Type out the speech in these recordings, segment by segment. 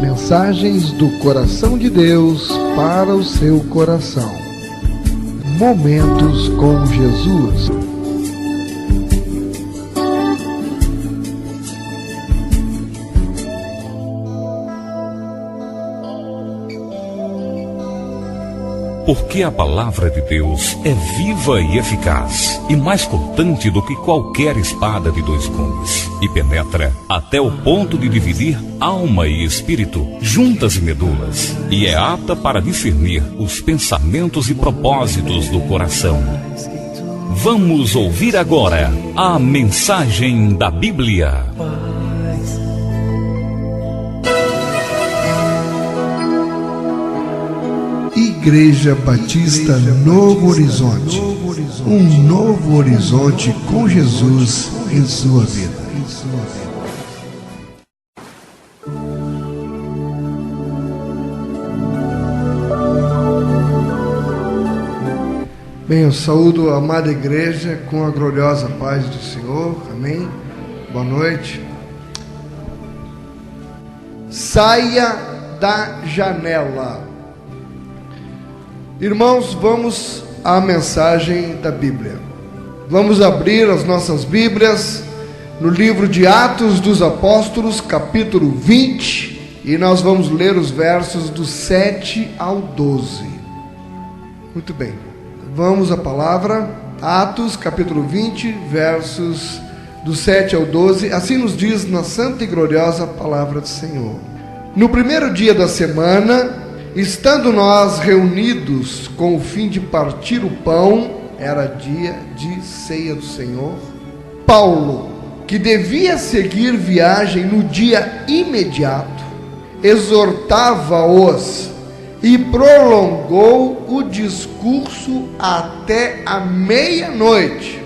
Mensagens do coração de Deus para o seu coração. Momentos com Jesus. Porque a palavra de Deus é viva e eficaz, e mais cortante do que qualquer espada de dois gumes, e penetra até o ponto de dividir alma e espírito, juntas e medulas, e é apta para discernir os pensamentos e propósitos do coração. Vamos ouvir agora a mensagem da Bíblia. Igreja Batista Novo Horizonte. Um novo horizonte com Jesus em sua vida. Bem, eu saúdo a amada igreja com a gloriosa paz do Senhor. Amém. Boa noite. Saia da janela. Irmãos, vamos à mensagem da Bíblia. Vamos abrir as nossas Bíblias no livro de Atos dos Apóstolos, capítulo 20, e nós vamos ler os versos do 7 ao 12. Muito bem, vamos à palavra. Atos, capítulo 20, versos do 7 ao 12. Assim nos diz na santa e gloriosa palavra do Senhor. No primeiro dia da semana, estando nós reunidos com o fim de partir o pão, era dia de ceia do Senhor, Paulo, que devia seguir viagem no dia imediato, exortava-os e prolongou o discurso até a meia-noite.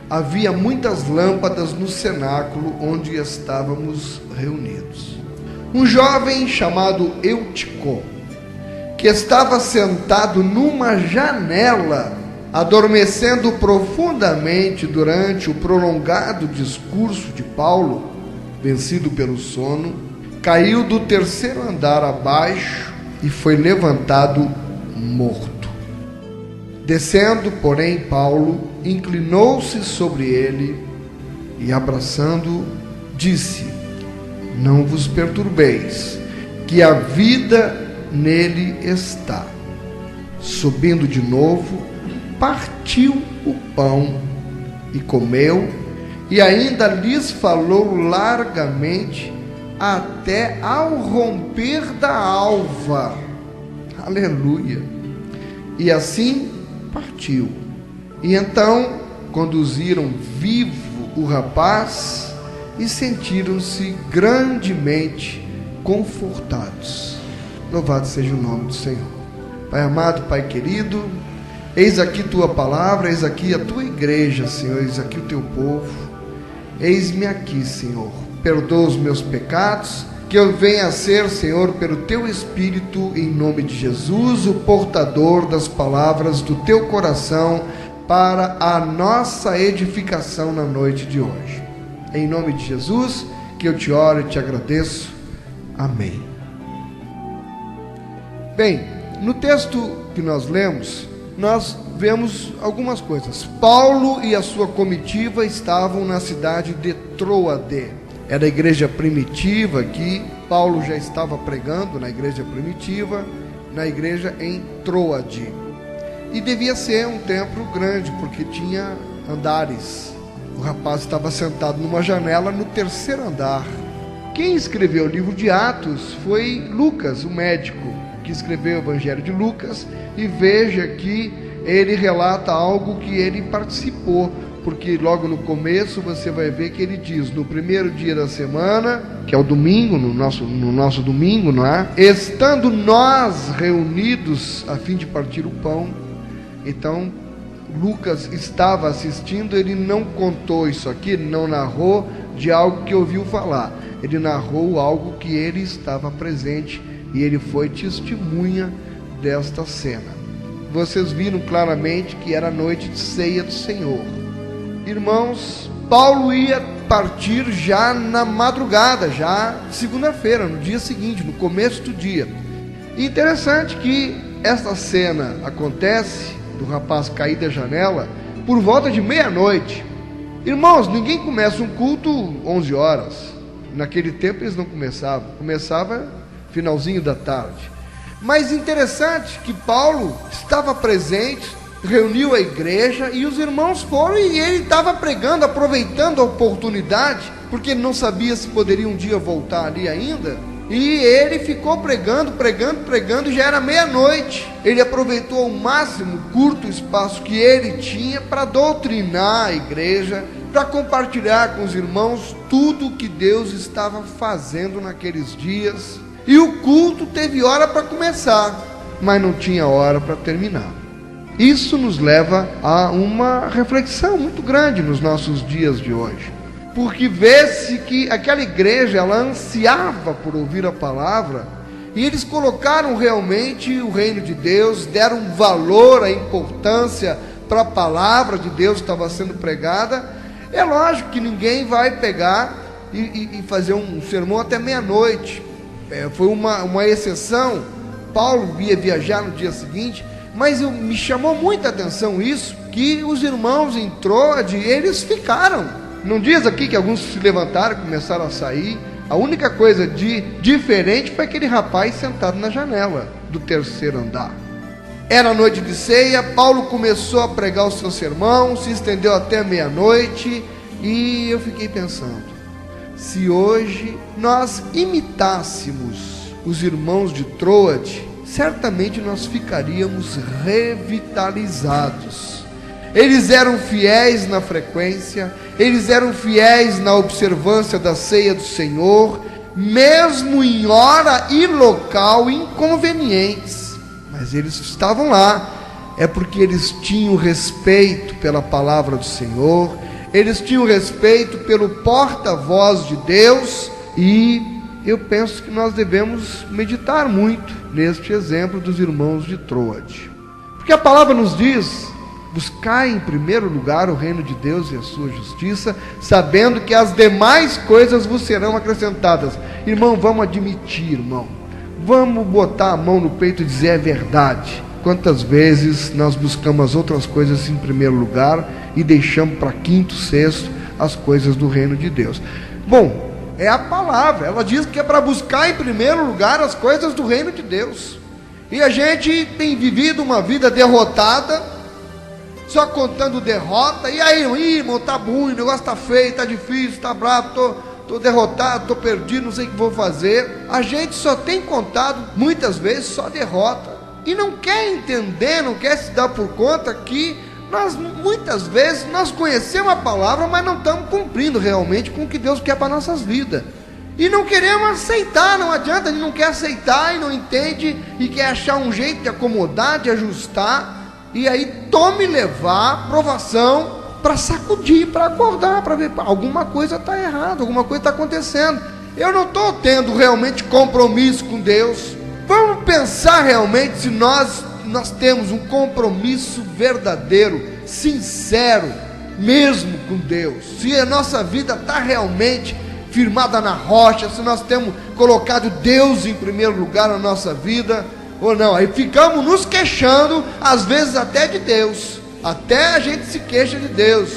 Havia muitas lâmpadas no cenáculo onde estávamos reunidos. Um jovem chamado Eutico, que estava sentado numa janela, adormecendo profundamente durante o prolongado discurso de Paulo, vencido pelo sono, caiu do terceiro andar abaixo e foi levantado morto. Descendo, porém, Paulo inclinou-se sobre ele e, abraçando-o, disse: não vos perturbeis, que a vida nele está. Subindo de novo, partiu o pão e comeu, e ainda lhes falou largamente até ao romper da alva. Aleluia! E assim partiu. E então conduziram vivo o rapaz e sentiram-se grandemente confortados. Louvado seja o nome do Senhor. Pai amado, Pai querido, eis aqui tua palavra, eis aqui a tua igreja, Senhor, eis aqui o teu povo. Eis-me aqui, Senhor. Perdoa os meus pecados, que eu venha a ser, Senhor, pelo teu Espírito, em nome de Jesus, o portador das palavras do teu coração para a nossa edificação na noite de hoje. Em nome de Jesus, que eu te oro e te agradeço. Amém. Bem, no texto que nós lemos, nós vemos algumas coisas. Paulo e a sua comitiva estavam na cidade de Troade. Era a igreja primitiva aqui. Paulo já estava pregando na igreja primitiva, na igreja em Troade. E devia ser um templo grande, porque tinha andares. O rapaz estava sentado numa janela no terceiro andar. Quem escreveu o livro de Atos foi Lucas, o médico, que escreveu o Evangelho de Lucas, e veja que ele relata algo que ele participou, porque logo no começo você vai ver que ele diz, no primeiro dia da semana, que é o domingo, no nosso domingo, não é? Estando nós reunidos a fim de partir o pão. Então, Lucas estava assistindo, ele não contou isso aqui, ele não narrou de algo que ouviu falar, ele narrou algo que ele estava presente, e ele foi testemunha desta cena. Vocês viram claramente que era a noite de ceia do Senhor. Irmãos, Paulo ia partir já na madrugada, já segunda-feira, no dia seguinte, no começo do dia. E interessante que esta cena acontece, do rapaz cair da janela, por volta de meia-noite. Irmãos, ninguém começa um culto 11 horas. Naquele tempo eles não começavam. Começava finalzinho da tarde. Mas interessante que Paulo estava presente, reuniu a igreja e os irmãos foram, e ele estava pregando, aproveitando a oportunidade, porque ele não sabia se poderia um dia voltar ali ainda. E ele ficou pregando, e já era meia-noite. Ele aproveitou ao máximo o curto espaço que ele tinha para doutrinar a igreja, para compartilhar com os irmãos tudo o que Deus estava fazendo naqueles dias. E o culto teve hora para começar, mas não tinha hora para terminar. Isso nos leva a uma reflexão muito grande nos nossos dias de hoje. Porque vê-se que aquela igreja, ela ansiava por ouvir a palavra, e eles colocaram realmente o reino de Deus, deram valor, a importância para a palavra de Deus que estava sendo pregada. É lógico que ninguém vai pegar e fazer um sermão até meia-noite. Foi uma exceção. Paulo ia viajar no dia seguinte, mas me chamou muita atenção isso, que os irmãos em Troade, eles ficaram. Não diz aqui que alguns se levantaram e começaram a sair. A única coisa de diferente foi aquele rapaz sentado na janela do terceiro andar. Era noite de ceia, Paulo começou a pregar o seu sermão, se estendeu até meia-noite, e eu fiquei pensando, se hoje nós imitássemos os irmãos de Troade, certamente nós ficaríamos revitalizados. Eles eram fiéis na frequência, eles eram fiéis na observância da ceia do Senhor, mesmo em hora e local inconvenientes. Mas eles estavam lá, é porque eles tinham respeito pela palavra do Senhor, eles tinham respeito pelo porta-voz de Deus, e eu penso que nós devemos meditar muito neste exemplo dos irmãos de Troade. Porque a palavra nos diz: buscai em primeiro lugar o reino de Deus e a sua justiça, sabendo que as demais coisas vos serão acrescentadas. Irmão, vamos admitir, irmão. Vamos botar a mão no peito e dizer: é verdade. Quantas vezes nós buscamos as outras coisas em primeiro lugar e deixamos para quinto, sexto as coisas do reino de Deus. Bom, é a palavra. Ela diz que é para buscar em primeiro lugar as coisas do reino de Deus. E a gente tem vivido uma vida derrotada, só contando derrota. E aí, irmão, tá ruim, o negócio tá feio, tá difícil, tá bravo, tô derrotado, tô perdido, não sei o que vou fazer. A gente só tem contado, muitas vezes, só derrota. E não quer entender, não quer se dar por conta que nós, muitas vezes, nós conhecemos a palavra, mas não estamos cumprindo realmente com o que Deus quer para nossas vidas. E não queremos aceitar, não adianta, a gente não quer aceitar e não entende, e quer achar um jeito de acomodar, de ajustar. E aí tome levar provação para sacudir, para acordar, para ver, alguma coisa está errada, alguma coisa está acontecendo. Eu não estou tendo realmente compromisso com Deus. Vamos pensar realmente se nós temos um compromisso verdadeiro, sincero, mesmo com Deus. Se a nossa vida está realmente firmada na rocha, se nós temos colocado Deus em primeiro lugar na nossa vida, ou não. Aí ficamos nos queixando, às vezes até de Deus, até a gente se queixa de Deus.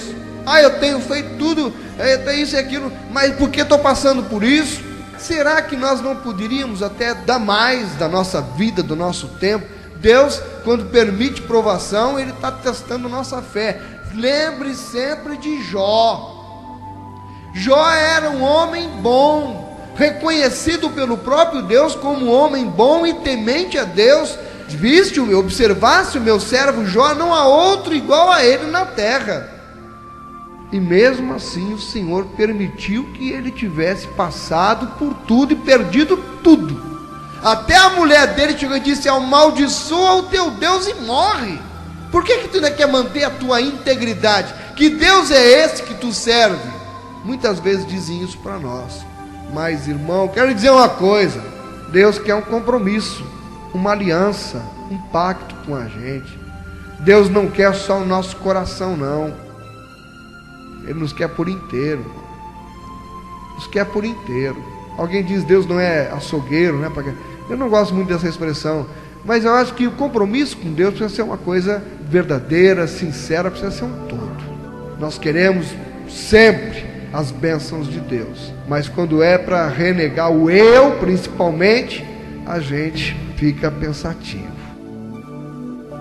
Eu tenho feito tudo, eu tenho isso e aquilo, mas por que estou passando por isso? Será que nós não poderíamos até dar mais da nossa vida, do nosso tempo? Deus, quando permite provação, Ele está testando nossa fé. Lembre sempre de Jó. Jó era um homem bom, reconhecido pelo próprio Deus como um homem bom e temente a Deus. Observasse o meu servo Jó, não há outro igual a ele na terra. E mesmo assim o Senhor permitiu que ele tivesse passado por tudo e perdido tudo. Até a mulher dele chegou e disse: amaldiçoa o teu Deus e morre. Por que tu ainda quer manter a tua integridade? Que Deus é esse que tu serve? Muitas vezes dizem isso para nós. Mas, irmão, quero lhe dizer uma coisa: Deus quer um compromisso, uma aliança, um pacto com a gente. Deus não quer só o nosso coração, não. Ele nos quer por inteiro. Deus quer por inteiro. Alguém diz Deus não é açougueiro, né? Eu não gosto muito dessa expressão, mas eu acho que o compromisso com Deus precisa ser uma coisa verdadeira, sincera, precisa ser um todo. Nós queremos sempre as bênçãos de Deus, mas quando é para renegar o eu, principalmente, a gente fica pensativo.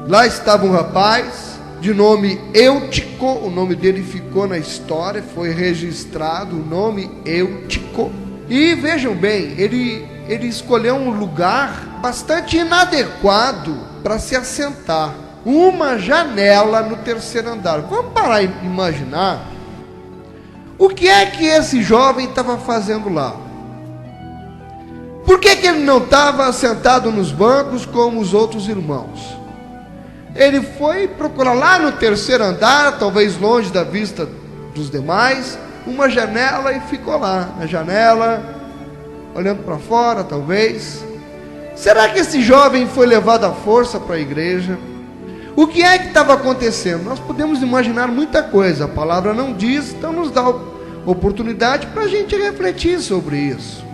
Lá estava um rapaz de nome Eutico, o nome dele ficou na história, foi registrado o nome Eutico. E vejam bem, ele escolheu um lugar bastante inadequado para se assentar. Uma janela no terceiro andar. Vamos parar e imaginar o que é que esse jovem estava fazendo lá. Por que ele não estava sentado nos bancos como os outros irmãos? Ele foi procurar lá no terceiro andar, talvez longe da vista dos demais, uma janela e ficou lá na janela, olhando para fora, talvez. Será que esse jovem foi levado à força para a igreja? O que é que estava acontecendo? Nós podemos imaginar muita coisa, a palavra não diz, então nos dá oportunidade para a gente refletir sobre isso.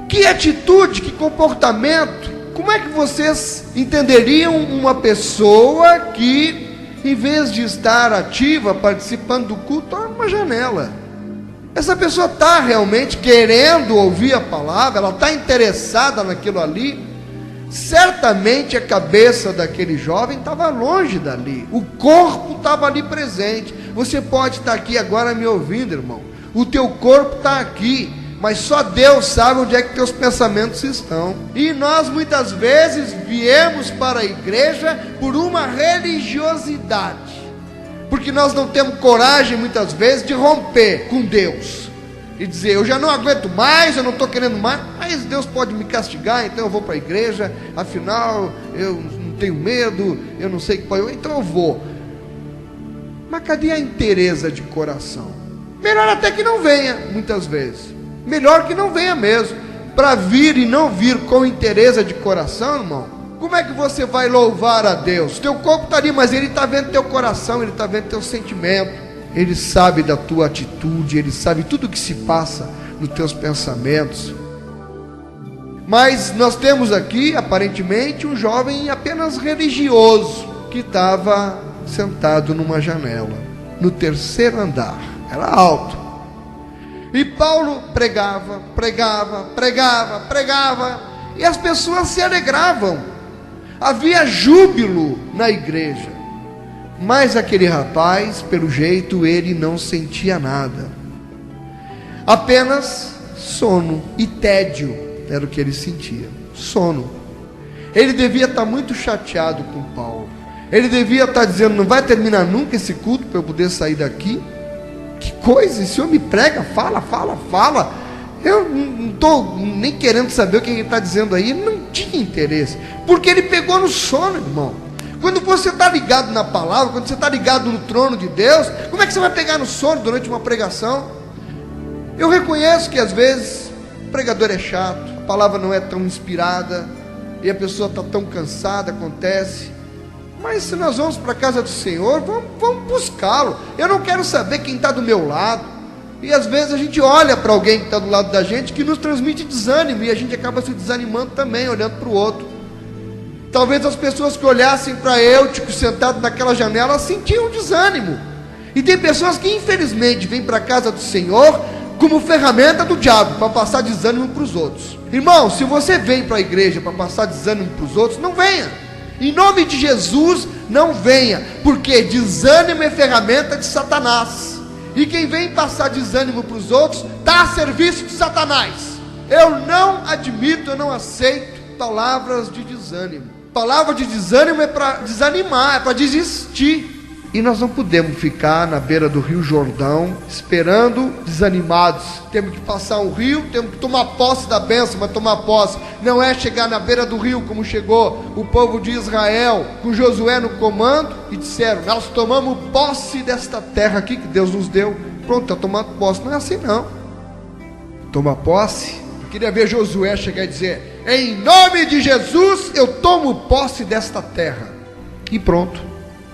Que atitude, que comportamento, como é que vocês entenderiam uma pessoa que, em vez de estar ativa, participando do culto, olha uma janela? Essa pessoa está realmente querendo ouvir a palavra, ela está interessada naquilo ali. Certamente a cabeça daquele jovem estava longe dali, o corpo estava ali presente. Você pode estar aqui agora me ouvindo, irmão, o teu corpo está aqui, mas só Deus sabe onde é que teus pensamentos estão. E nós muitas vezes viemos para a igreja por uma religiosidade, porque nós não temos coragem muitas vezes de romper com Deus e dizer, eu já não aguento mais, eu não estou querendo mais, mas Deus pode me castigar, então eu vou para a igreja, afinal eu não tenho medo, eu não sei que pode, então eu vou. Mas cadê a inteireza de coração? Melhor até que não venha, muitas vezes, melhor que não venha mesmo. Para vir e não vir com inteireza de coração, irmão, como é que você vai louvar a Deus? Teu corpo está ali, mas Ele está vendo teu coração, Ele está vendo teu sentimento, Ele sabe da tua atitude, Ele sabe tudo o que se passa nos teus pensamentos. Mas nós temos aqui, aparentemente, um jovem apenas religioso, que estava sentado numa janela, no terceiro andar, era alto. E Paulo pregava, e as pessoas se alegravam, havia júbilo na igreja. Mas aquele rapaz, pelo jeito, ele não sentia nada, apenas sono e tédio era o que ele sentia, sono. Ele devia estar muito chateado com Paulo, ele devia estar dizendo, não vai terminar nunca esse culto para eu poder sair daqui? Que coisa, esse homem prega, fala, eu não estou nem querendo saber o que ele está dizendo aí. Ele não tinha interesse, porque ele pegou no sono, irmão. Quando você está ligado na palavra, quando você está ligado no trono de Deus, como é que você vai pegar no sono durante uma pregação? Eu reconheço que às vezes o pregador é chato, a palavra não é tão inspirada, e a pessoa está tão cansada, acontece. Mas se nós vamos para a casa do Senhor, vamos buscá-lo. Eu não quero saber quem está do meu lado. E às vezes a gente olha para alguém que está do lado da gente, que nos transmite desânimo, e a gente acaba se desanimando também, olhando para o outro. Talvez as pessoas que olhassem para Eutico sentado naquela janela sentiam desânimo. E tem pessoas que infelizmente vêm para a casa do Senhor como ferramenta do diabo, para passar desânimo para os outros. Irmão, se você vem para a igreja para passar desânimo para os outros, não venha. Em nome de Jesus, não venha, porque desânimo é ferramenta de Satanás. E quem vem passar desânimo para os outros, está a serviço de Satanás. Eu não admito, eu não aceito palavras de desânimo. Palavra de desânimo é para desanimar, é para desistir. E nós não podemos ficar na beira do Rio Jordão, esperando, desanimados. Temos que passar um rio, temos que tomar posse da bênção, mas tomar posse não é chegar na beira do rio, como chegou o povo de Israel, com Josué no comando, e disseram, nós tomamos posse desta terra aqui que Deus nos deu. Pronto, está tomando posse. Não é assim não. Tomar posse, eu queria ver Josué chegar e dizer, em nome de Jesus, eu tomo posse desta terra. E pronto.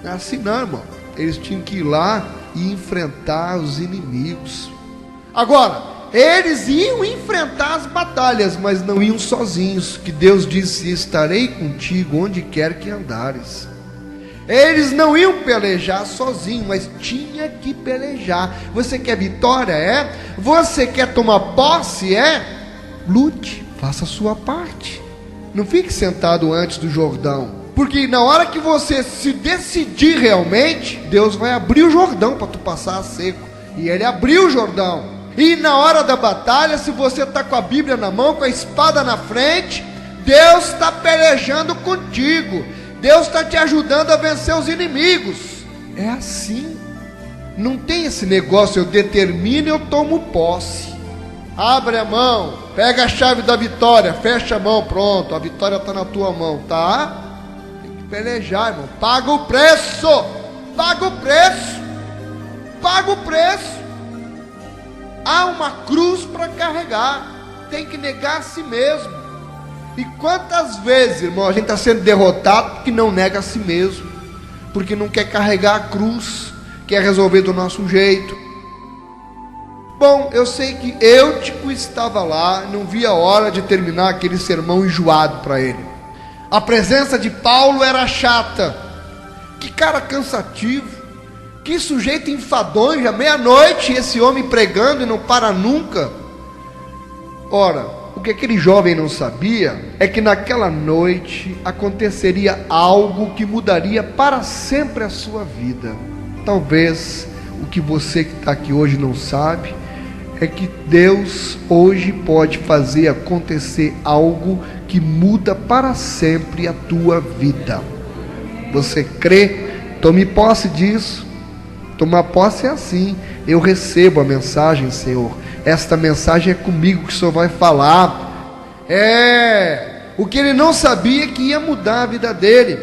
Não é assim não, irmão. Eles tinham que ir lá e enfrentar os inimigos. Agora, Eles iam enfrentar as batalhas, mas não iam sozinhos, que Deus disse: estarei contigo onde quer que andares. Eles não iam pelejar sozinhos, mas tinha que pelejar. Você quer vitória? É? Você quer tomar posse? É? Lute, faça a sua parte. Não fique sentado antes do Jordão, porque na hora que você se decidir realmente, Deus vai abrir o Jordão para tu passar a seco. E Ele abriu o Jordão. E na hora da batalha, se você está com a Bíblia na mão, com a espada na frente, Deus está pelejando contigo. Deus está te ajudando a vencer os inimigos. É assim. Não tem esse negócio, eu determino e eu tomo posse. Abre a mão, pega a chave da vitória, fecha a mão, pronto, a vitória está na tua mão, tá? Tem que pelejar, irmão. Paga o preço. Paga o preço. Paga o preço. Há uma cruz para carregar. Tem que negar a si mesmo. E quantas vezes, irmão, a gente está sendo derrotado porque não nega a si mesmo, porque não quer carregar a cruz, quer resolver do nosso jeito. Bom, eu sei que Eutico estava lá, não via a hora de terminar aquele sermão enjoado para ele. A presença de Paulo era chata. Que cara cansativo. Que sujeito enfadonho, já meia-noite, esse homem pregando e não para nunca. Ora, o que aquele jovem não sabia é que naquela noite aconteceria algo que mudaria para sempre a sua vida. Talvez o que você que está aqui hoje não sabe é que Deus hoje pode fazer acontecer algo que muda para sempre a tua vida. Você crê? Tome posse disso. Tomar posse é assim: eu recebo a mensagem, Senhor, esta mensagem é comigo que o Senhor vai falar. O que ele não sabia que ia mudar a vida dele.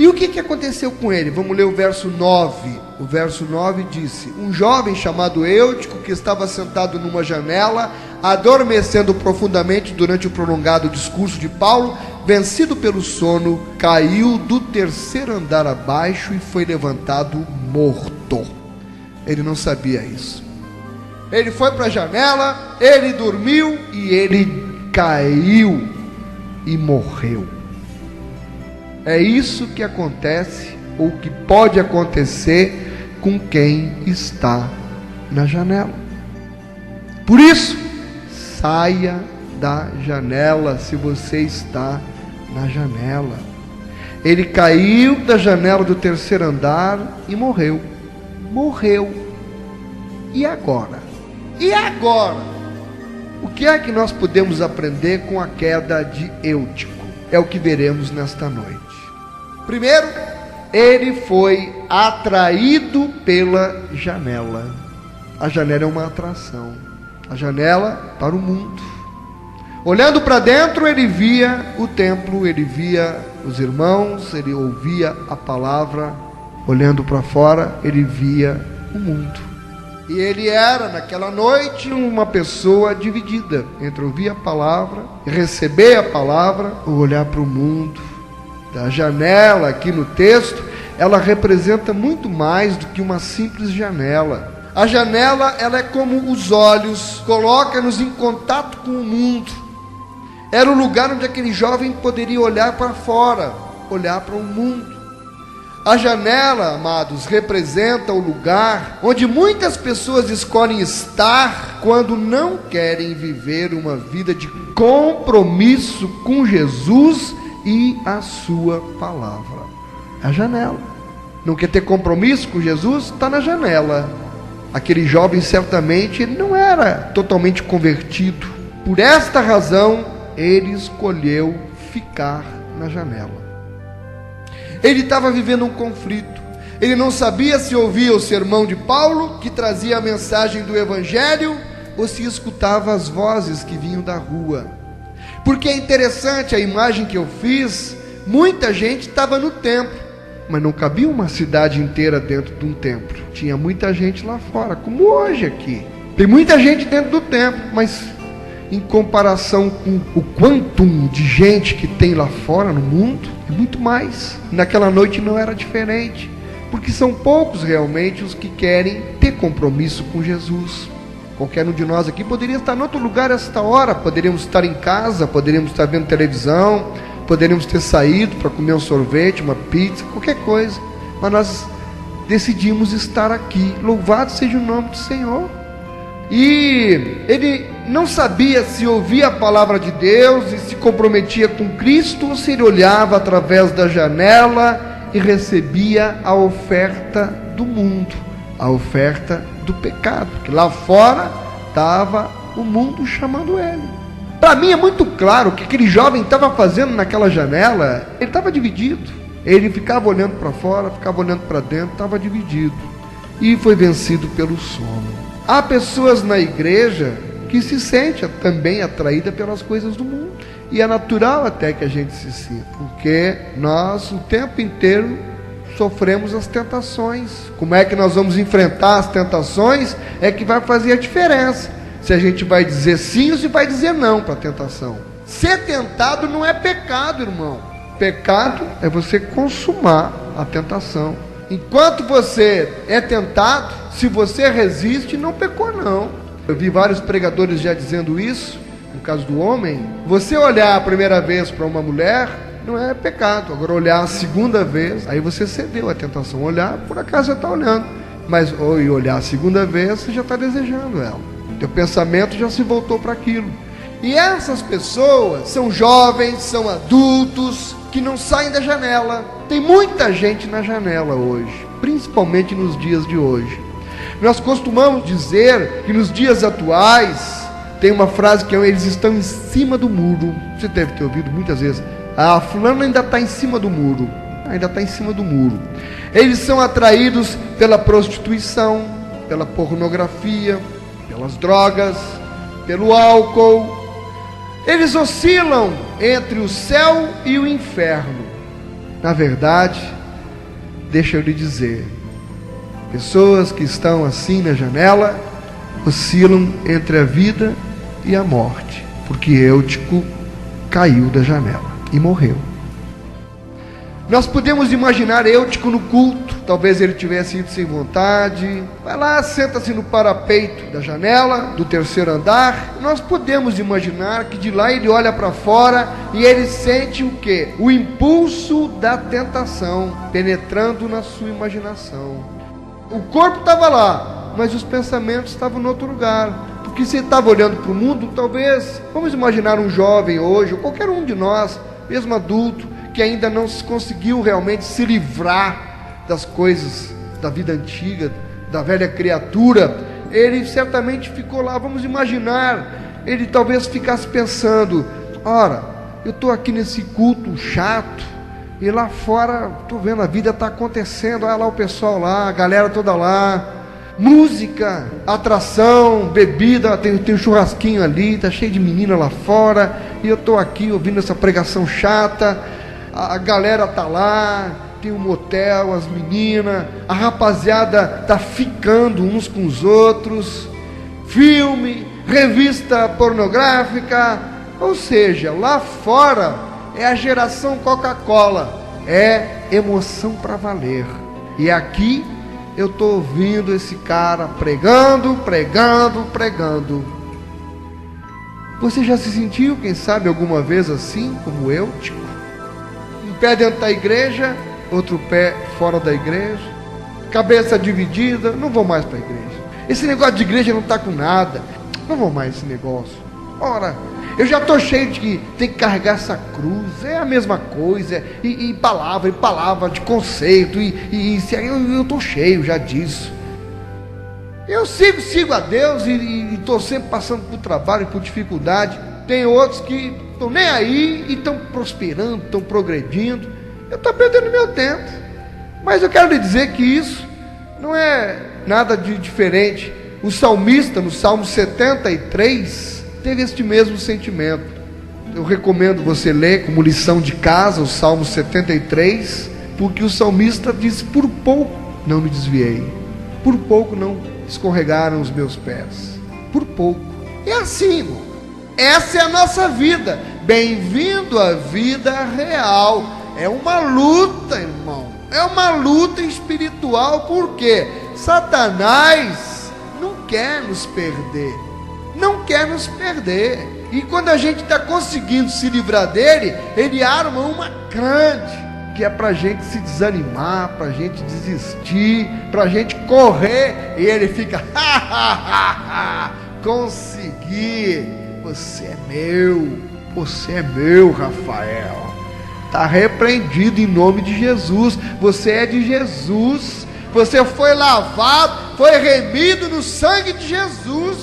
E o que aconteceu com ele? Vamos ler o verso 9. O verso 9 disse: um jovem chamado Eutico, que estava sentado numa janela, adormecendo profundamente durante o prolongado discurso de Paulo, vencido pelo sono, caiu do terceiro andar abaixo e foi levantado morto. Ele não sabia isso. Ele foi para a janela, ele dormiu e ele caiu e morreu. É isso que acontece, ou que pode acontecer com quem está na janela. Por isso, saia da janela se você está na janela. Ele caiu da janela do terceiro andar e morreu. Morreu. E agora? E agora? O que é que nós podemos aprender com a queda de Eutico? É o que veremos nesta noite. Primeiro, ele foi atraído pela janela. A janela é uma atração. A janela para o mundo. Olhando para dentro, ele via o templo, ele via os irmãos, ele ouvia a palavra. Olhando para fora, ele via o mundo. E ele era, naquela noite, uma pessoa dividida entre ouvir a palavra, receber a palavra, ou olhar para o mundo. A janela, aqui no texto, ela representa muito mais do que uma simples janela. A janela, ela é como os olhos, coloca-nos em contato com o mundo. Era o lugar onde aquele jovem poderia olhar para fora, olhar para o mundo. A janela, amados, representa o lugar onde muitas pessoas escolhem estar quando não querem viver uma vida de compromisso com Jesus e a sua palavra. A janela. Não quer ter compromisso com Jesus? Está na janela. Aquele jovem certamente ele não era totalmente convertido. Por esta razão, ele escolheu ficar na janela. Ele estava vivendo um conflito. Ele não sabia se ouvia o sermão de Paulo, que trazia a mensagem do Evangelho, ou se escutava as vozes que vinham da rua. Porque é interessante a imagem que eu fiz. Muita gente estava no templo, mas não cabia uma cidade inteira dentro de um templo. Tinha muita gente lá fora, como hoje aqui. Tem muita gente dentro do templo, mas em comparação com o quantum de gente que tem lá fora no mundo, é muito mais. Naquela noite não era diferente, porque são poucos realmente os que querem ter compromisso com Jesus. Qualquer um de nós aqui poderia estar em outro lugar a esta hora. Poderíamos estar em casa, poderíamos estar vendo televisão, poderíamos ter saído para comer um sorvete, uma pizza, qualquer coisa. Mas nós decidimos estar aqui. Louvado seja o nome do Senhor. E ele não sabia se ouvia a palavra de Deus e se comprometia com Cristo, ou se ele olhava através da janela e recebia a oferta do mundo, a oferta do pecado, porque lá fora estava o mundo chamando ele. Para mim é muito claro o que aquele jovem estava fazendo naquela janela. Ele estava dividido. Ele ficava olhando para fora, ficava olhando para dentro, estava dividido. E foi vencido pelo sono. Há pessoas na igreja que se sentem também atraídas pelas coisas do mundo. E é natural até que a gente se sinta, porque nós o tempo inteiro sofremos as tentações. Como é que nós vamos enfrentar as tentações é que vai fazer a diferença. Se a gente vai dizer sim ou se vai dizer não para a tentação. Ser tentado não é pecado, irmão. Pecado é você consumar a tentação. Enquanto você é tentado, se você resiste, não pecou não. Eu vi vários pregadores já dizendo isso. No caso do homem, você olhar a primeira vez para uma mulher não é pecado. Agora olhar a segunda vez, aí você cedeu à tentação. Olhar, por acaso você está olhando, mas olhar a segunda vez, você já está desejando ela. Teu pensamento já se voltou para aquilo. E essas pessoas são jovens, são adultos, que não saem da janela. Tem muita gente na janela hoje, principalmente nos dias de hoje. Nós costumamos dizer que nos dias atuais, tem uma frase que é: eles estão em cima do muro. Você deve ter ouvido muitas vezes: ah, fulano ainda está em cima do muro. Ainda está em cima do muro. Eles são atraídos pela prostituição, pela pornografia, pelas drogas, pelo álcool. Eles oscilam entre o céu e o inferno. Na verdade, deixa eu lhe dizer, pessoas que estão assim na janela oscilam entre a vida e a morte, porque Eutico caiu da janela e morreu. Nós podemos imaginar Eutico no culto. Talvez ele tivesse ido sem vontade. Vai lá, senta-se no parapeito da janela do terceiro andar. Nós podemos imaginar que de lá ele olha para fora e ele sente o quê? O impulso da tentação penetrando na sua imaginação. O corpo estava lá, mas os pensamentos estavam em outro lugar. Porque se ele estava olhando para o mundo, talvez, vamos imaginar um jovem hoje, ou qualquer um de nós, mesmo adulto, que ainda não conseguiu realmente se livrar das coisas da vida antiga, da velha criatura. Ele certamente ficou lá, vamos imaginar, ele talvez ficasse pensando: ora, eu estou aqui nesse culto chato, e lá fora, estou vendo a vida está acontecendo, olha lá o pessoal lá, a galera toda lá, música, atração, bebida, tem um churrasquinho ali, está cheio de menina lá fora, e eu estou aqui ouvindo essa pregação chata. A galera tá lá, tem um motel, as meninas, a rapaziada tá ficando uns com os outros, filme, revista pornográfica, ou seja, lá fora é a geração Coca-Cola, é emoção para valer. E aqui eu tô ouvindo esse cara pregando. Você já se sentiu, quem sabe, alguma vez assim, como eu? Um pé dentro da igreja, outro pé fora da igreja, cabeça dividida, não vou mais para a igreja. Esse negócio de igreja não está com nada, não vou mais esse negócio. Ora, eu já estou cheio de que tem que carregar essa cruz, é a mesma coisa, e palavra de conceito, eu estou cheio já disso. Eu sigo a Deus e estou sempre passando por trabalho, por dificuldade. Tem outros que estão nem aí e estão prosperando, estão progredindo. Eu estou perdendo meu tempo. Mas eu quero lhe dizer que isso não é nada de diferente. O salmista, no Salmo 73, teve este mesmo sentimento. Eu recomendo você ler como lição de casa o Salmo 73, porque o salmista diz: por pouco não me desviei, por pouco não escorregaram os meus pés, por pouco. É assim, irmão. Essa é a nossa vida. Bem-vindo à vida real. É uma luta, irmão. É uma luta espiritual, porque Satanás não quer nos perder. Não quer nos perder. E quando a gente está conseguindo se livrar dele, ele arma uma grande, que é para a gente se desanimar, para a gente desistir, para a gente correr. E ele fica, consegui, você é meu, Rafael. Está repreendido em nome de Jesus. Você é de Jesus. Você foi lavado, foi remido no sangue de Jesus.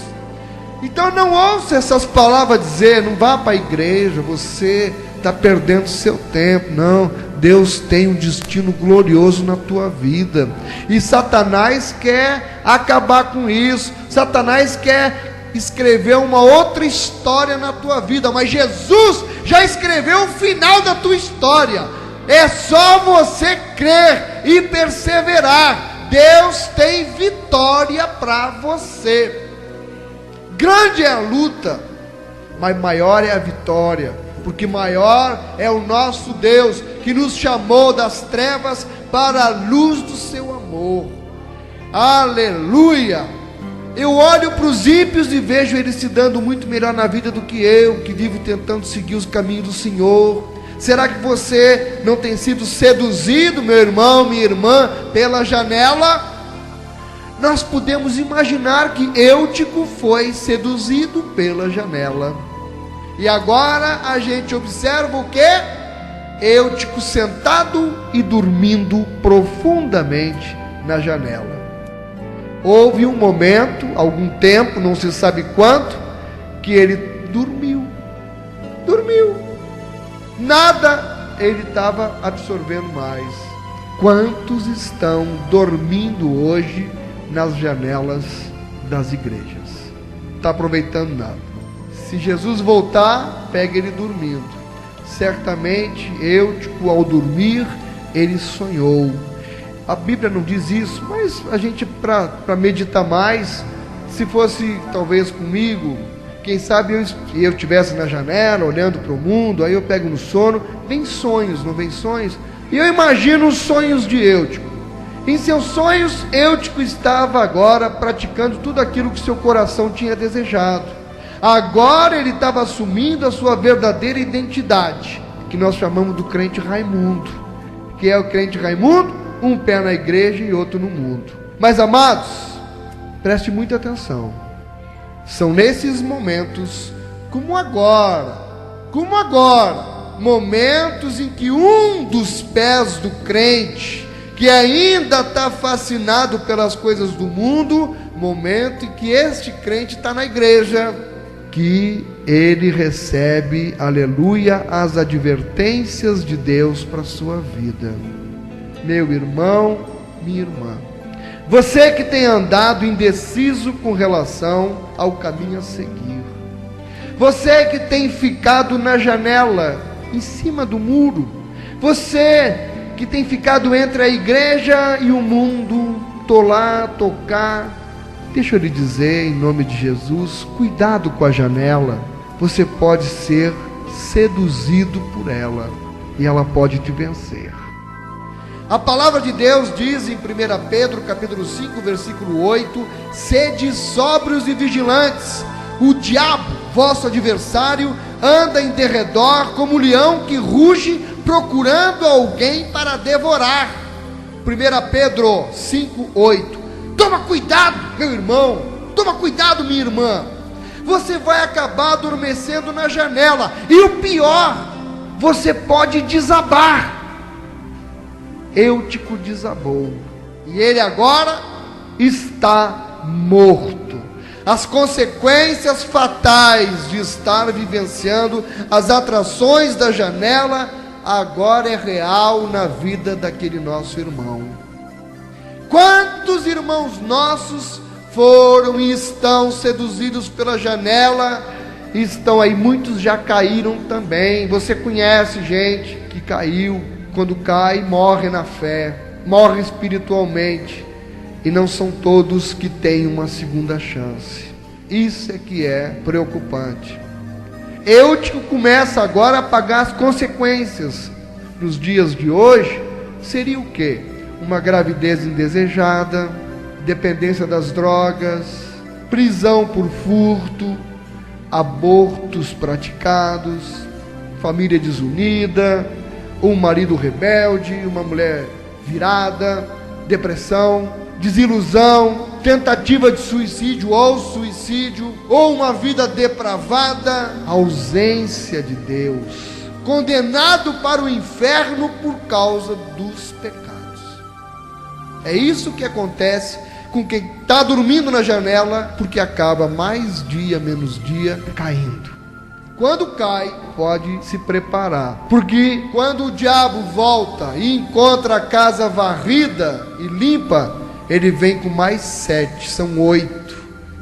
Então não ouça essas palavras dizer, não vá para a igreja, você está perdendo seu tempo. Não, Deus tem um destino glorioso na tua vida. E Satanás quer acabar com isso. Satanás quer escrever uma outra história na tua vida, mas Jesus já escreveu o final da tua história. É só você crer e perseverar. Deus tem vitória para você. Grande é a luta, mas maior é a vitória, porque maior é o nosso Deus, que nos chamou das trevas para a luz do seu amor. Aleluia! Eu olho para os ímpios e vejo eles se dando muito melhor na vida do que eu, que vivo tentando seguir os caminhos do Senhor. Será que você não tem sido seduzido, meu irmão, minha irmã, pela janela? Nós podemos imaginar que Eutico foi seduzido pela janela. E agora a gente observa o que? Eutico sentado e dormindo profundamente na janela. Houve um momento, algum tempo, não se sabe quanto, que ele dormiu. Nada ele estava absorvendo mais. Quantos estão dormindo hoje nas janelas das igrejas? Está aproveitando nada. Se Jesus voltar, pega ele dormindo. Certamente Eutico, ao dormir, ele sonhou. A Bíblia não diz isso, mas a gente, para meditar mais, se fosse talvez comigo, quem sabe eu estivesse na janela olhando para o mundo, aí eu pego no sono, vem sonhos, não vem sonhos? E eu imagino os sonhos de Eutico. Em seus sonhos, Eutico estava agora praticando tudo aquilo que seu coração tinha desejado. Agora ele estava assumindo a sua verdadeira identidade, que nós chamamos do crente Raimundo. Que é o crente Raimundo? Um pé na igreja e outro no mundo. Mas amados, preste muita atenção. São nesses momentos, como agora, momentos em que um dos pés do crente, que ainda está fascinado pelas coisas do mundo, momento em que este crente está na igreja, que ele recebe, aleluia, as advertências de Deus para a sua vida. Meu irmão, minha irmã, você que tem andado indeciso com relação ao caminho a seguir, você que tem ficado na janela, em cima do muro, você que tem ficado entre a igreja e o mundo, tolar, tocar, deixa eu lhe dizer, em nome de Jesus, cuidado com a janela. Você pode ser seduzido por ela, e ela pode te vencer. A palavra de Deus diz em 1 Pedro capítulo 5, versículo 8: sede sóbrios e vigilantes, o diabo, vosso adversário, anda em derredor como leão que ruge, procurando alguém para devorar. 1 Pedro 5, 8. Toma cuidado, meu irmão, toma cuidado, minha irmã. Você vai acabar adormecendo na janela, e o pior, você pode desabar. Eutico desabou, e ele agora está morto. As consequências fatais de estar vivenciando as atrações da janela agora é real na vida daquele nosso irmão. Quantos irmãos nossos foram e estão seduzidos pela janela? Estão aí, muitos já caíram também. Você conhece gente que caiu. Quando cai, morre na fé, morre espiritualmente, e não são todos que têm uma segunda chance. Isso é que é preocupante. Eutico começa agora a pagar as consequências. Nos dias de hoje, seria o quê? Uma gravidez indesejada, dependência das drogas, prisão por furto, abortos praticados, família desunida, um marido rebelde, uma mulher virada, depressão, desilusão, tentativa de suicídio, ou uma vida depravada, ausência de Deus, condenado para o inferno por causa dos pecados. É isso que acontece com quem está dormindo na janela, porque acaba mais dia, menos dia, caindo. Quando cai, pode se preparar, porque quando o diabo volta e encontra a casa varrida e limpa, ele vem com mais 7, são 8.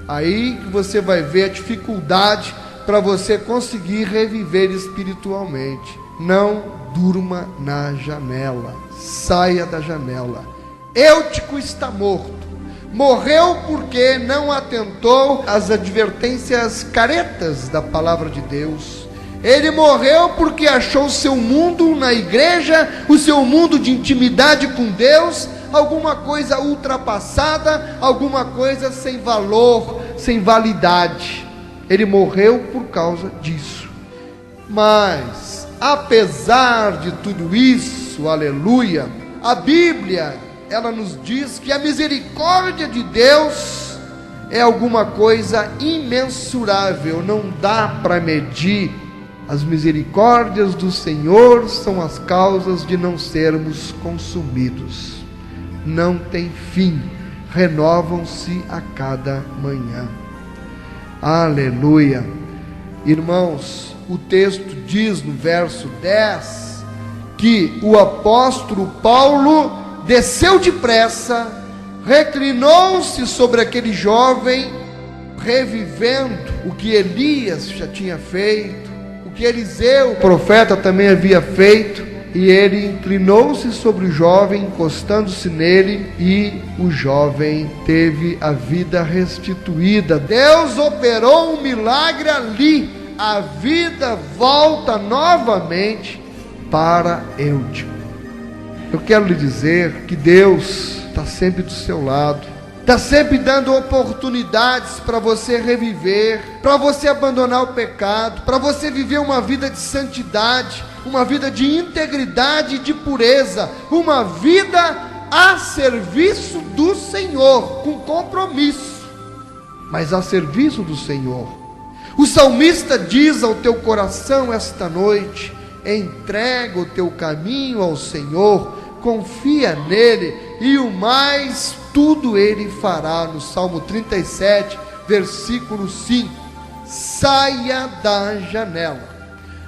Aí que você vai ver a dificuldade para você conseguir reviver espiritualmente. Não durma na janela, saia da janela. Eutico está morto. Morreu porque não atentou às advertências caretas da palavra de Deus. Ele morreu porque achou o seu mundo na igreja, o seu mundo de intimidade com Deus, alguma coisa ultrapassada, alguma coisa sem valor, sem validade. Ele morreu por causa disso. Mas, apesar de tudo isso, aleluia, a Bíblia, ela nos diz que a misericórdia de Deus é alguma coisa imensurável, não dá para medir. As misericórdias do Senhor são as causas de não sermos consumidos. Não tem fim, renovam-se a cada manhã. Aleluia. Irmãos, o texto diz no verso 10 que o apóstolo Paulo desceu depressa, reclinou-se sobre aquele jovem, revivendo o que Elias já tinha feito, o que Eliseu, o profeta, também havia feito, e ele inclinou-se sobre o jovem, encostando-se nele, e o jovem teve a vida restituída. Deus operou um milagre ali, a vida volta novamente para Eutico. Eu quero lhe dizer que Deus está sempre do seu lado, está sempre dando oportunidades para você reviver, para você abandonar o pecado, para você viver uma vida de santidade, uma vida de integridade e de pureza, uma vida a serviço do Senhor, com compromisso, mas a serviço do Senhor. O salmista diz ao teu coração esta noite: entrega o teu caminho ao Senhor, confia nele, e o mais tudo ele fará. No Salmo 37, versículo 5. Saia da janela.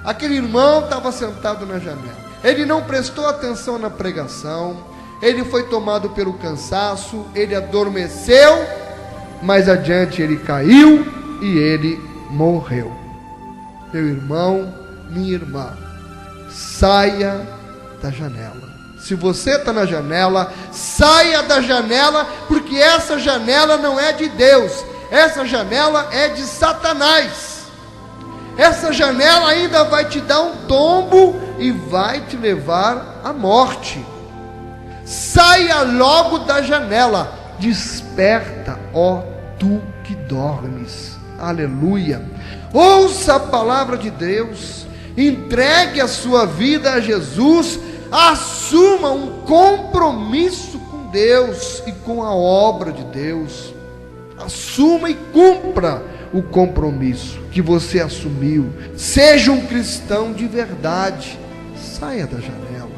Aquele irmão estava sentado na janela, ele não prestou atenção na pregação, ele foi tomado pelo cansaço, ele adormeceu, mais adiante ele caiu e ele morreu. Meu irmão, minha irmã, saia da janela. Se você está na janela, saia da janela, porque essa janela não é de Deus, essa janela é de Satanás. Essa janela ainda vai te dar um tombo e vai te levar à morte. Saia logo da janela, desperta, ó tu que dormes. Aleluia. Ouça a palavra de Deus, entregue a sua vida a Jesus, assuma um compromisso com Deus e com a obra de Deus. Assuma e cumpra o compromisso que você assumiu. Seja um cristão de verdade. Saia da janela.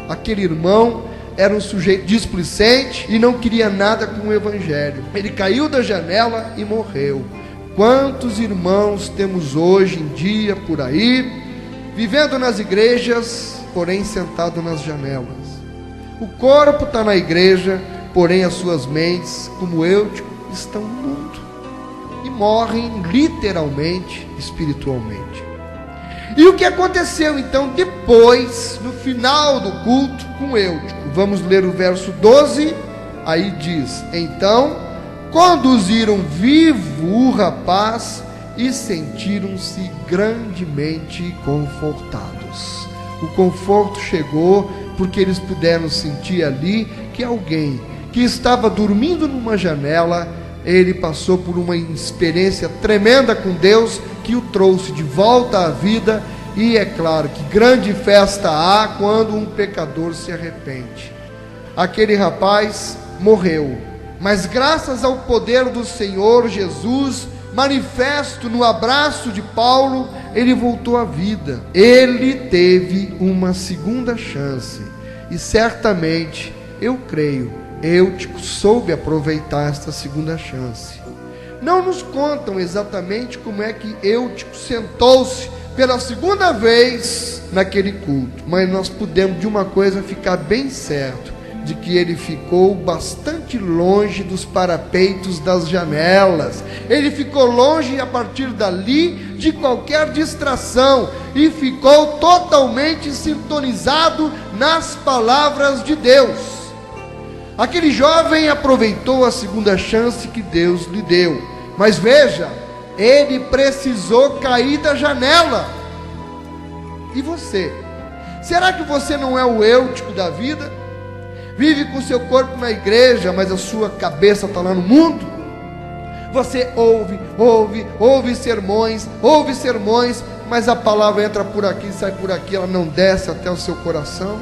Aquele irmão era um sujeito displicente e não queria nada com o evangelho. Ele caiu da janela e morreu. Quantos irmãos temos hoje em dia por aí, vivendo nas igrejas, porém sentado nas janelas? O corpo está na igreja, porém as suas mentes, como Eutico, estão no mundo e morrem literalmente, espiritualmente. E o que aconteceu então depois, no final do culto, com Eutico? Vamos ler o verso 12, aí diz: então conduziram vivo o rapaz e sentiram-se grandemente confortados. O conforto chegou porque eles puderam sentir ali que alguém que estava dormindo numa janela ele passou por uma experiência tremenda com Deus, que o trouxe de volta à vida. E é claro que grande festa há quando um pecador se arrepende. Aquele rapaz morreu, mas graças ao poder do Senhor Jesus, manifesto no abraço de Paulo, ele voltou à vida. Ele teve uma segunda chance, e certamente, eu creio, Eutico soube aproveitar esta segunda chance. Não nos contam exatamente como é que Eutico sentou-se pela segunda vez naquele culto, mas nós podemos de uma coisa ficar bem certo, de que ele ficou bastante longe dos parapeitos das janelas. Ele ficou longe a partir dali de qualquer distração e ficou totalmente sintonizado nas palavras de Deus. Aquele jovem aproveitou a segunda chance que Deus lhe deu, mas veja, ele precisou cair da janela. E você? Será que você não é o Eutico da vida? Vive com seu corpo na igreja, mas a sua cabeça está lá no mundo? Você ouve sermões, mas a palavra entra por aqui, sai por aqui, ela não desce até o seu coração.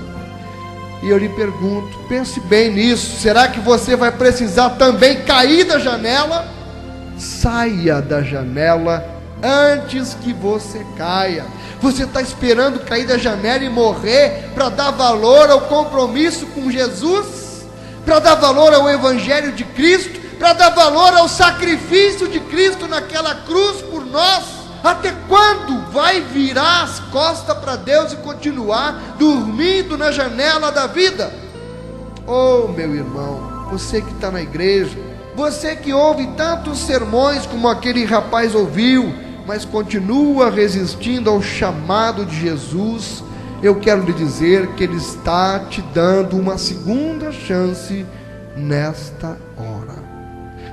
E eu lhe pergunto, pense bem nisso, será que você vai precisar também cair da janela? Saia da janela antes que você caia. Você está esperando cair da janela e morrer para dar valor ao compromisso com Jesus? Para dar valor ao Evangelho de Cristo? Para dar valor ao sacrifício de Cristo naquela cruz por nós? Até quando vai virar as costas para Deus e continuar dormindo na janela da vida? Oh, meu irmão, você que está na igreja, você que ouve tantos sermões como aquele rapaz ouviu, mas continua resistindo ao chamado de Jesus, eu quero lhe dizer que Ele está te dando uma segunda chance nesta hora.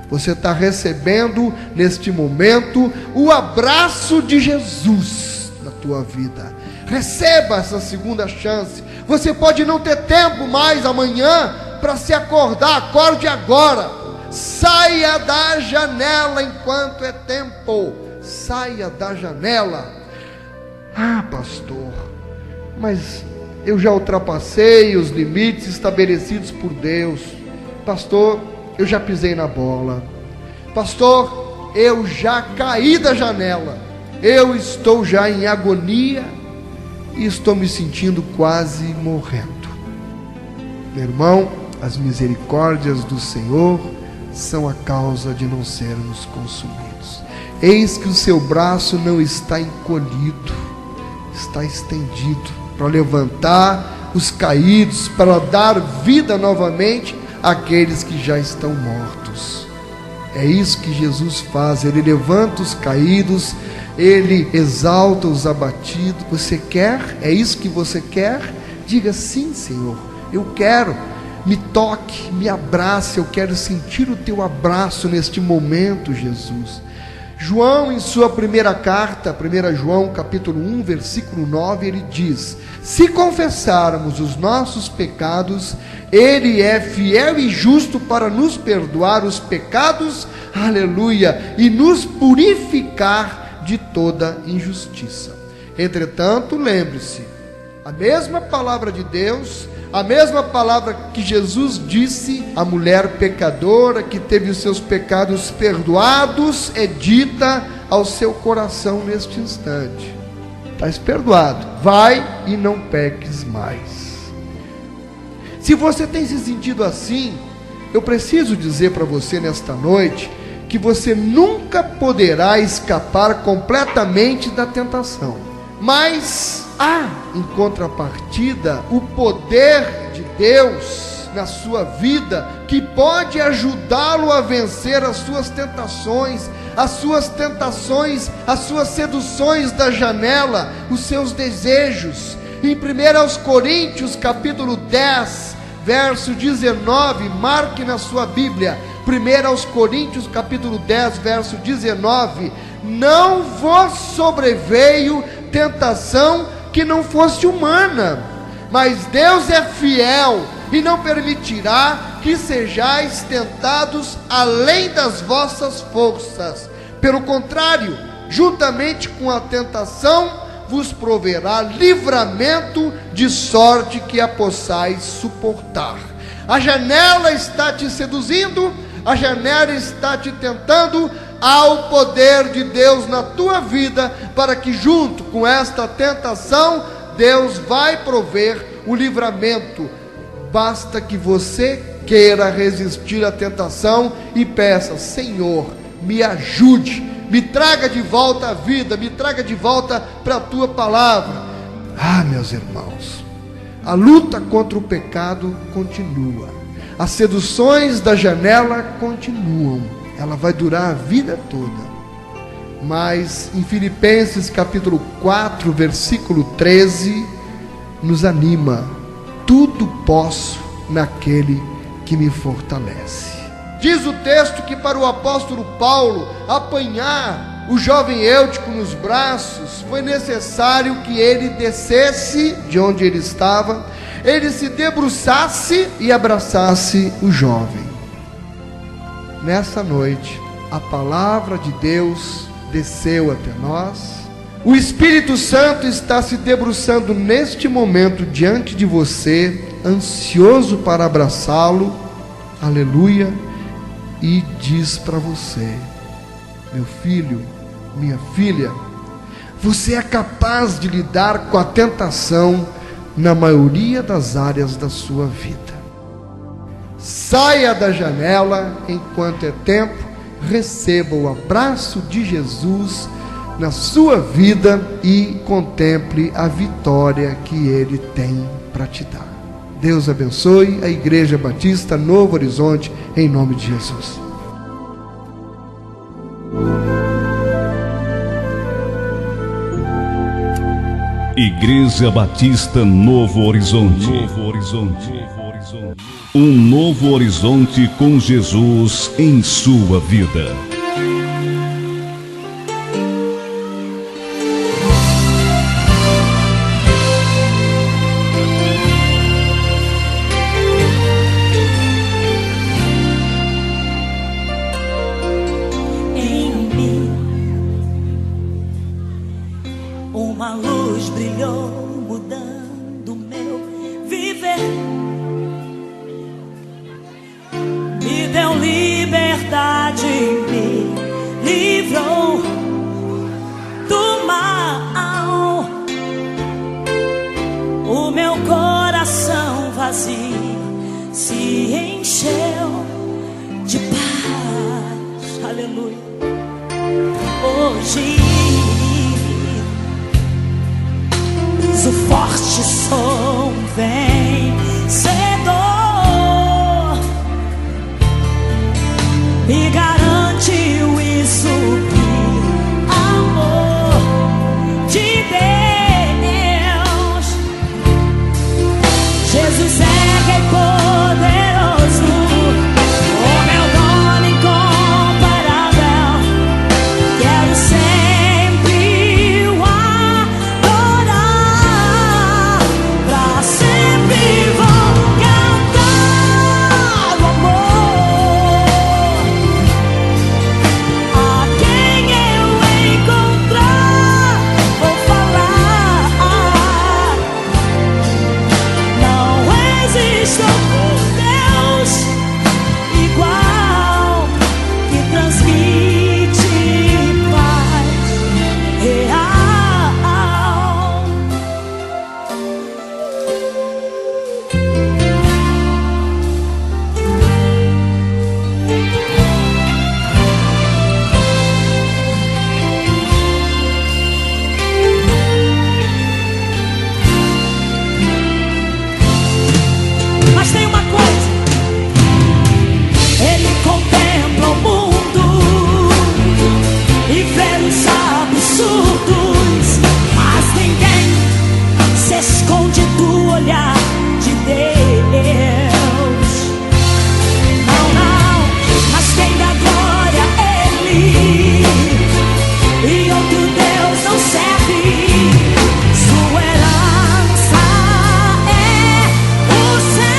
Você está recebendo neste momento o abraço de Jesus na tua vida. Receba essa segunda chance. Você pode não ter tempo mais amanhã para se acordar, acorde agora. Saia da janela enquanto é tempo. Saia da janela. Ah, pastor, mas eu já ultrapassei os limites estabelecidos por Deus. Pastor, eu já pisei na bola. Pastor, eu já caí da janela. Eu estou já em agonia e estou me sentindo quase morrendo. Meu irmão, as misericórdias do Senhor são a causa de não sermos consumidos. Eis que o seu braço não está encolhido, está estendido para levantar os caídos, para dar vida novamente àqueles que já estão mortos. É isso que Jesus faz. Ele levanta os caídos, Ele exalta os abatidos. Você quer? É isso que você quer? Diga sim, Senhor, eu quero. Me toque, me abrace, eu quero sentir o teu abraço neste momento, Jesus. João, em sua primeira carta, 1 João capítulo 1, versículo 9, ele diz: se confessarmos os nossos pecados, Ele é fiel e justo para nos perdoar os pecados, aleluia, e nos purificar de toda injustiça. Entretanto, lembre-se, a mesma palavra de Deus, a mesma palavra que Jesus disse à mulher pecadora que teve os seus pecados perdoados, é dita ao seu coração neste instante: estás perdoado, vai e não peques mais. Se você tem se sentido assim, eu preciso dizer para você nesta noite que você nunca poderá escapar completamente da tentação, mas há, em contrapartida, o poder de Deus na sua vida, que pode ajudá-lo a vencer as suas tentações, as suas seduções da janela, os seus desejos. Em 1 Coríntios capítulo 10, verso 19, marque na sua Bíblia, 1 Coríntios capítulo 10, verso 19: não vos sobreveio tentação que não fosse humana, mas Deus é fiel e não permitirá que sejais tentados além das vossas forças. Pelo contrário, juntamente com a tentação, vos proverá livramento, de sorte que a possais suportar. A janela está te seduzindo, a janela está te tentando. Há o poder de Deus na tua vida, para que junto com esta tentação, Deus vai prover o livramento. Basta que você queira resistir à tentação e peça: Senhor, me ajude, me traga de volta a vida, me traga de volta para a tua palavra. Meus irmãos, a luta contra o pecado continua, as seduções da janela continuam, ela vai durar a vida toda. Mas em Filipenses capítulo 4, versículo 13, nos anima: tudo posso naquele que me fortalece. Diz o texto que para o apóstolo Paulo apanhar o jovem Eutico nos braços, foi necessário que ele descesse de onde ele estava, ele se debruçasse e abraçasse o jovem. Nessa noite, a palavra de Deus desceu até nós. O Espírito Santo está se debruçando neste momento diante de você, ansioso para abraçá-lo, aleluia, e diz para você: meu filho, minha filha, você é capaz de lidar com a tentação na maioria das áreas da sua vida. Saia da janela enquanto é tempo, receba o abraço de Jesus na sua vida e contemple a vitória que Ele tem para te dar. Deus abençoe a Igreja Batista Novo Horizonte, em nome de Jesus. Igreja Batista Novo Horizonte. Novo Horizonte. Um novo horizonte com Jesus em sua vida. Uma luz brilhou, mudando meu viver. Me deu liberdade, me livrou do mal. O meu coração vazio se encheu de paz. Aleluia. Hoje o forte som vencedor me garantiu isso, que amor de Deus. Jesus é Rei poderoso, o meu dono incomparável. Quero sempre o adorar. Pra sempre vou cantar o amor a quem eu encontrar. Vou falar: não existe outro Deus igual, que transmite paz real. Mas tem uma coisa: Ele contempla o mundo e vê os absurdos, mas ninguém se esconde do olhar de Deus. Não, não, mas quem dá glória a Ele, e outro Deus não serve. Sua herança é o céu.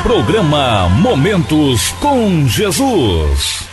Programa Momentos com Jesus.